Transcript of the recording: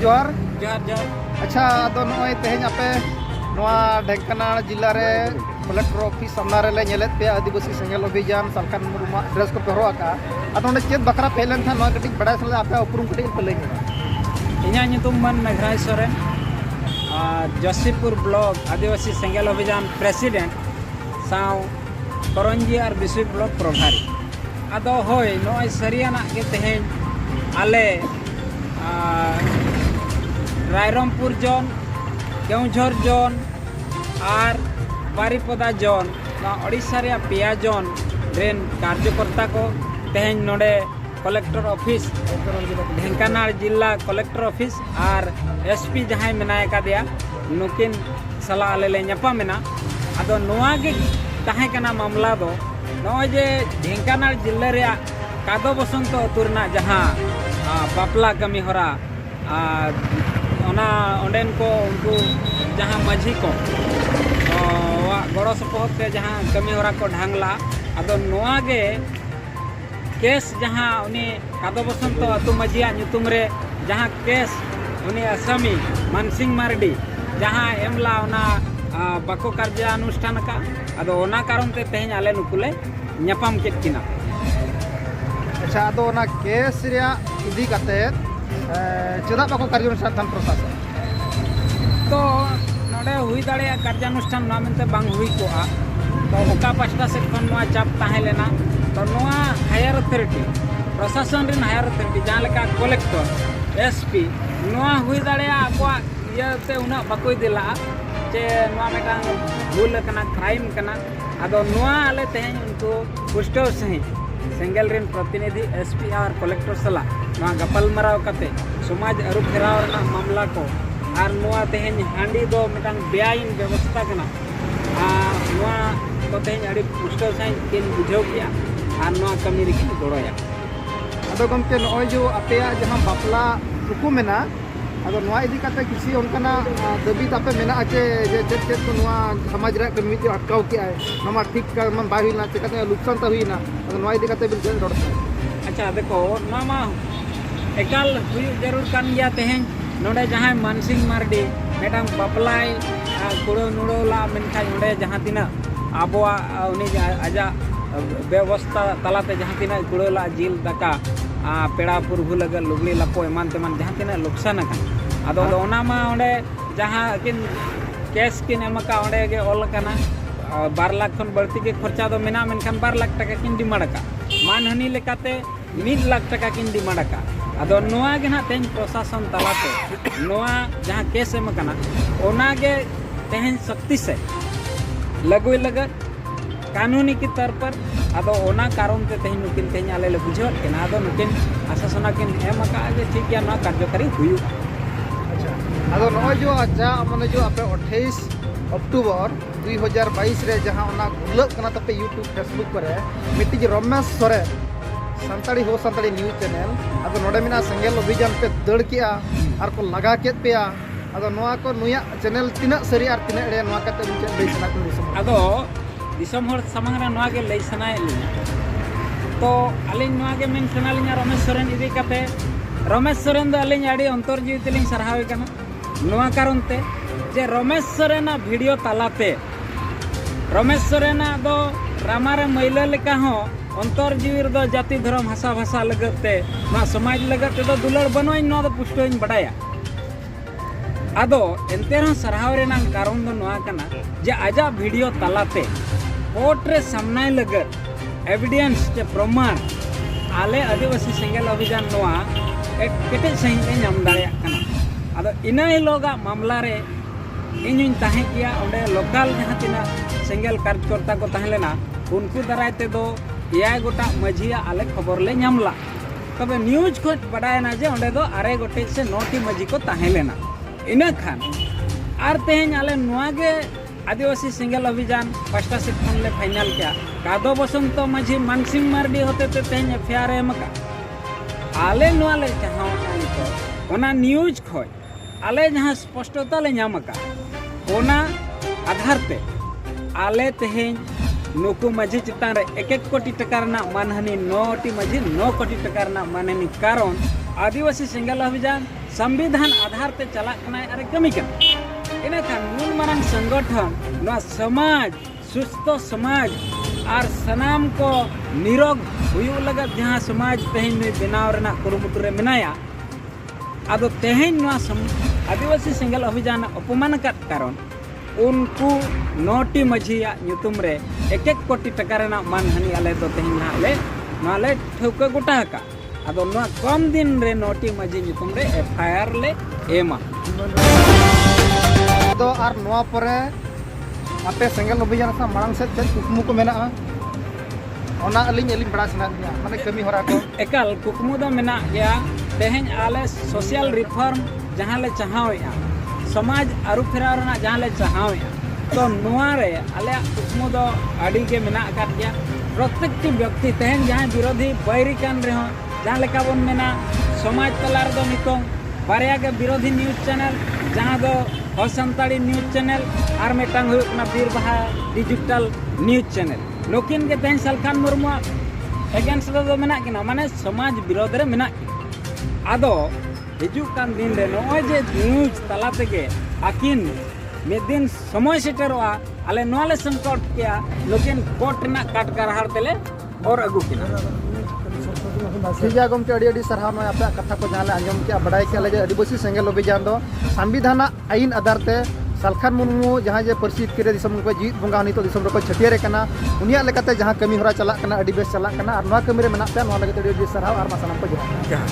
जोहार जोहार जोहार। अच्छा तो नॉय तेज आपे ढेंकानाल जिला रे कलेक्टर ऑफिस सामना रे नेलेत पे आदिवासी सेंगेल अभियान सरकार मुरुमा ड्रेस को पेहरो आका अदो चेत बकरा पेलन था नॉय कटिक बड़ा सले आपे उपरुम कटिक पे लई इन्या ᱧᱩᱛᱩᱢ मान मेघराज सोरेन जसीपुर ब्लॉक आदिवासी सेंगेल अभियान प्रेसिडेंट साव करंजी और बिस्वी ब्लॉक प्रभारी अदो होय नॉय सरियाना के तेहेन आले रायरमपुर जोन केउझर जोन और बारीपदा जोन ओडिशा रे पेया जोन रेन कार्यकर्ता को तेहेन नोडे कलेक्टर ऑफिस ढेंकानाल जिला कलेक्टर ऑफिस और एसपी जहां मेनाय का दिया नुकिन सला आले ले ᱧᱟᱯᱟᱢᱮᱱᱟ अदो नोआ गे ताहे कना मामला दो नॉय जे ढेंकानाल जिला रे कादो बसंत अतुरना जहां बापला कमी होरा ओंडेन को उनको जहां माझी को गड़ो सपोहत ते जहां कमी होरा को ढांगला अदो नोआ गे केस जहां उनी कादो बसंत अतु माझिया ᱧᱩᱛᱩᱢ रे जहां केस उनी आसामी मानसिंह मार्डी जहां एमला ओना बाको कार्यानुष्ठान का अदो ओना कारण ते तेहेन आले नुकुले ᱧᱟᱯᱟᱢ केत किना। अच्छा अदो ना केस रे इदी काते चेदा बाको कार्यानुष्ठान थान प्रशासन तो नोडे हुई दाड़े कार्यानुष्ठान ना मेनते बांग हुई कोआ तो ओका पास्टा से खन नोआ चाप ताहे लेना तो नोआ हायर अथॉरिटी प्रशासन रिन हायर अथॉरिटी जहां लेका कलेक्टर एसपी नोआ हुई दाड़े आको इयाते उना बाको दिला जे नोआ मेटा भूल कना क्राइम कना अदो नोआ आले तेहेन उनको पुष्टो सही सेंगेल रिन प्रतिनिधि एसपी और कलेक्टर सला नोआ गपल मराव कते समाज अरु फेराव रना मामला को और नोआ तेहेन हांडी दो मेटांग बेआईन व्यवस्था कना नोआ तो तेहेन अड़ी पुष्टो सही किन बुझाव किया और नोआ कमी रे किन गड़ोया अदो गमके नॉय जो अपेया जहां बापला रुकु मेना अदो नोआ इदी काते किसी उनकना दबी तापे मेना जे जे तो नोआ समाज रे कमी ते अटकाव के आए नोमा ठीक का मन बाहिल ना चिकाते नुकसान त हुईना अदो नोआ इदी काते बिल रोड अच्छा देखो नोमा एकाल हुई जरूर कान गया तेहेन नोडे जहां मानसिंह मार्डी मेटांग बापलाई कुड़ो नुड़ोला मेनखा नोडे जहां तिना आबोआ उनी आजा व्यवस्था तलाते जहां तिना कुड़ोला जिल दाका पेड़ा पुरभु लगे लुगली लापो एमान तेमान जहां तिना नुकसान का अदो ओना मा ओंडे जहां किन केस किन एमका ओंडे गे ऑल कना 2 लाख खन बढ़ती के खर्चा दो मेना मेनखान 2 लाख टका किन डिमांड का मानहानि लेकाते 1 लाख टका किन डिमांड का अदो नोआ गे ना तेन प्रशासन तलाते नोआ जहां केस एम कना ओना गे तेहन शक्ति से लगुई लगत कानूनी की तौर पर अदो ओना कारण ते तेहन नुकिन तेहन आले ले बुझो केना अदो नुकिन आशासना किन एम का जे ठीक गया ना कार्यकारी हुई। अच्छा अदो नॉय जो आजा माने जो आपे 28 अक्टूबर 2022 रे जहां ओना गुलक कना तपे यूट्यूब फेसबुक पर मिट्टी रमेश सोरे संताड़ी हो संताड़ी न्यूज चैनल अदो नोडे मिना सेंगेल अभियान पे दड़ किया और को लगा केत पेया अदो नोआ को नुया चैनल तिना सरी और तिना एड़े नोआ कते मुझे लई सना को दिसम अदो दिसम हर सामंग रे नोआ गे लई सनाय लिया तो अलिन नोआ गे मेन सना लिया रमेश सोरेन इदी कते रमेश सोरेन दो अलिन आड़ी अंतर जीव तिलिन सरहावे कना नोआ कारण ते जे रमेश सोरेन वीडियो तालाते रमेश सोरेन दो रामारे महिला लेका हो अंतर जीवर दो जाति धर्म भाषा भाषा लगते ना समाज लगते तो दुलड़ बनोई ना तो पुष्टोइन बढ़ाया अदो एंते रह सरहाव रेना कारण दो नोआ कना जे आजा वीडियो तलाते कोर्ट रे सामनाय लगत एविडेंस जे प्रमाण आले आदिवासी सेंगेल अभियान नोआ एक केटे सही के नाम दाड़िया कना अदो इना हिलोगा मामला रे इनिन ताहे किया ओंडे लोकल जहां तिना सेंगेल कार्यकर्ता को ताहे लेना उनको दरायते दो एय गोटा मझिया आले खबर ले नामला तब न्यूज को बड़ायना जे ओंडे दो 8 गोटे से 9 मझी को ताहे लेना इना खान आर तेहेन आले नोआ गे आदिवासी सेंगेल अभियान पास्टा से खन ले फाइनल किया कादो बसंत मझी मानसिंह मार्डी होते ते तेहेन एफआईआर एमका आले नोआ ले चाहाव तो ओना न्यूज खोय आले जहां स्पष्टता ले नामका ओना आधार पे आले तेहेन नुकु माझी चितान रे 1 कोटी टका रना मानहानि 9 टी माझी 9 कोटी टका रना मानहानि कारण आदिवासी सेंगेल अभियान संविधान आधार ते चलाक कनाय अरे कमी कना इना खान नुन मारंग संगठन नवा समाज सुस्थ समाज और सनाम को निरोग हुयु लगत जहाँ समाज तेहन में बनाव रना कुरुमुटु रे मेनाया आदो तेहन नवा आदिवासी सेंगल अभियान अपमान कत कारण उनको नोटी मझिया ᱧᱩᱛᱩᱢ रे 1 कोटी टका रेना मानहानि आले दो तेहन नाले नाले ठौका गोटा का आदो नवा कम दिन रे नोटी मझी ᱧᱩᱛᱩᱢ रे एफआईआर ले एमा तो आर नवा परे आपे सेंगल अभियान सा मांग से चेक कुकमु को मेना ओना अलिंग अलिंग बड़ा सना दिया माने कमी होरा को एकल कुकमु द मेना गया तेहन आले सोशल रिफॉर्म जहां ले चाहावेया समाज आरु फेरावना जहां ले चाहावेया तो नोआ रे आले कुकमु द आडी के मेना कर गया प्रत्येक व्यक्ति तेहन जहां विरोधी बैरी कान रे हो जहां लेका बन मेना समाज तलार दो नितों बारया के विरोधी न्यूज चैनल जहां दो हो संताड़ी न्यूज चैनल और मेटांग हुई बीर बाहा डिजिटल न्यूज चैनल नुकिन के तेहन सलखान मुर्मू एगेंस्ट दो मेना किना माने समाज विरोध रे मेना आदो हिजुक कान दिन रे नोय जे न्यूज तला तेगे आकिन में दिन समय सेटरवा आले नोले संकट किया नुकिन कोर्ट ना काट कर हार तेले और अगु किना ठीक है गमके अड़ी सरहा में आपे कथा को जहां आंजम के बड़ाई के लगे आदिवासी सेंगल अभियान दो संविधान आईन आधार ते सलखान मुर्मू जहां जे परिचित करे दिसम को जीत बंगा नितो दिसम रो छटियर कना उनिया लेकाते जहां कमी होरा चला कना अड़ी बेस चला कना और नवा कमी रे मेना पे नवा लगे अड़ी सरहा और मासना को जहां